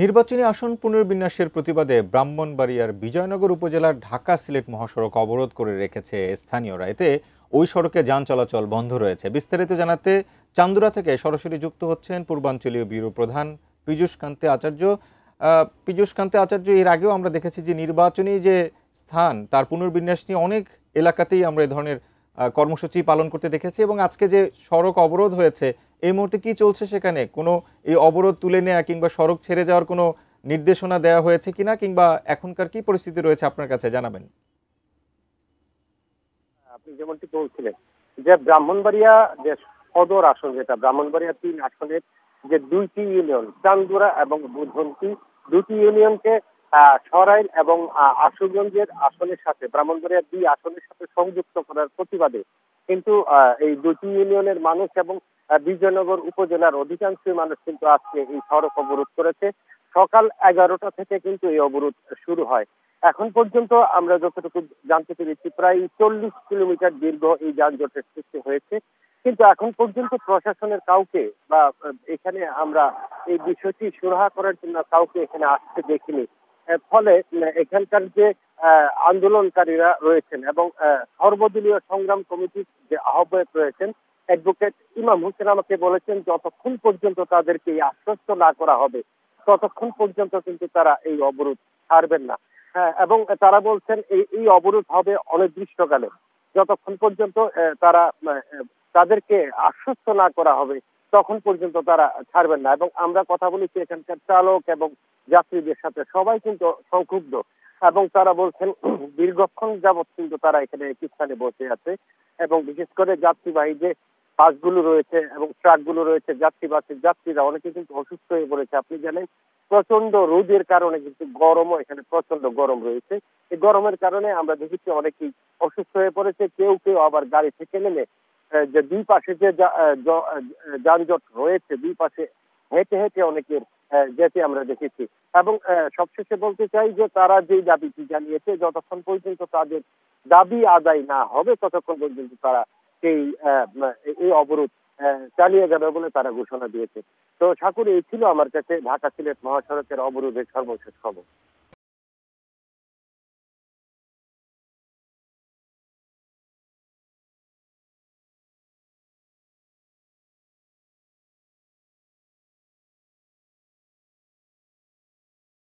নির্বাচনী আসন পুনর্বিন্যাসের প্রতিবাদে ব্রাহ্মণবাড়িয়ার বিজয়নগর উপজেলার ঢাকা সিলেট মহাসড়ক অবরোধ করে রেখেছে স্থানীয়রা। এতে ওই সড়কে যান চলাচল বন্ধ রয়েছে। বিস্তারিত জানাতে চান্দুরা থেকে সরাসরি যুক্ত হচ্ছেন পূর্বাঞ্চলীয় ব্যুরো প্রধান পীযূষ কান্তি আচার্য। পীযূষ কান্তি আচার্য, এর আগেও আমরা দেখেছি যে নির্বাচনী যে স্থান তার পুনর্বিন্যাস নিয়ে অনেক এলাকাতেই আমরা এই ধরনের কর্মসূচি পালন করতে দেখেছি, এবং আজকে যে সড়ক অবরোধ হয়েছে এই মুহূর্তে কি চলছে সেখানে? কোনো এই অবরোধ তুলে নেওয়া কিংবা সড়ক ছেড়ে যাওয়ার কোনো নির্দেশনা দেওয়া হয়েছে কিনা, কিংবা এখনকার কি পরিস্থিতি রয়েছে আপনার কাছে জানাবেন। আপনি যেমনটি বলছিলেন যে ব্রাহ্মণবাড়িয়া যে সদর আসন, যেটা ব্রাহ্মণবাড়িয়া ৩ আসনের যে দুইটি ইউনিয়ন চান্দুরা এবং বুধন্তি, দুটি ইউনিয়নকে সরাইল এবং আশুগঞ্জের আসনের সাথে ব্রাহ্মণবাড়িয়া ২ আসনের সাথে সংযুক্ত করার প্রতিবাদে কিন্তু এই দুটি ইউনিয়নের মানুষ এবং বিজয়নগর উপজেলার অধিকাংশ মানুষ কিন্তু আজকে এই সড়ক অবরোধ করেছে। সকাল ১১টা থেকে কিন্তু এই অবরোধ শুরু হয়। এখন পর্যন্ত আমরা যতটুকু জানতে পেরেছি প্রায় ৪০ কিলোমিটার দীর্ঘ এই যানজটের সৃষ্টি হয়েছে। কিন্তু এখন পর্যন্ত প্রশাসনের কাউকে বা এখানে আমরা এই বিষয়টি সুরাহা করার জন্য কাউকে এখানে আসতে দেখিনি। ফলে এখানকার যে আন্দোলনকারীরা রয়েছেন এবং সর্বদলীয় সংগ্রাম কমিটির যে আহ্বায়ক রয়েছেন অ্যাডভোকেট ইমাম হোসেন আমাকে বলেছেন যতক্ষণ পর্যন্ত তাদেরকে এই আশ্বস্ত না করা হবে ততক্ষণ পর্যন্ত কিন্তু তারা এই অবরোধ ছাড়বেন না। হ্যাঁ, এবং তারা বলছেন এই অবরোধ হবে অনির্দিষ্টকালে, যতক্ষণ পর্যন্ত তারা তাদেরকে আশ্বস্ত না করা হবে তখন পর্যন্ত তারা ছাড়বেন না। এবং আমরা কথা বলেছি এখানকার চালক এবং যাত্রীদের সাথে, সবাই কিন্তু সংক্ষুব্ধ এবং তারা বলছেন দীর্ঘক্ষণ যাবৎ কিন্তু তারা এখানে একই স্থানে বসে আছে। এবং বিশেষ করে যাত্রীবাহী যে বাসগুলো রয়েছে এবং ট্রাকগুলো রয়েছে, যাত্রী বাসের যাত্রীরা অনেকে কিন্তু অসুস্থ হয়ে পড়েছে। আপনি জানেন প্রচন্ড রোদের কারণে কিন্তু গরমও এখানে প্রচন্ড গরম রয়েছে। এই গরমের কারণে আমরা দেখেছি অনেকেই অসুস্থ হয়ে পড়েছে। কেউ কেউ আবার গাড়ি থেকে নেমে যে দুই পাশে যে যানজট রয়েছে, দুই পাশে হেঁটে হেঁটে অনেকের যেতে আমরা দেখেছি। এবং সবশেষে বলতে চাই যে তারা যেই দাবিটি জানিয়েছে যতক্ষণ পর্যন্ত তাদের দাবি আদায় না হবে ততক্ষণ পর্যন্ত তারা সেই এই অবরোধ চালিয়ে যাবে বলে তারা ঘোষণা দিয়েছে। তো ঠাকুর, এই ছিল আমার কাছে ঢাকা সিলেট মহাসড়কের অবরোধের সর্বশেষ খবর।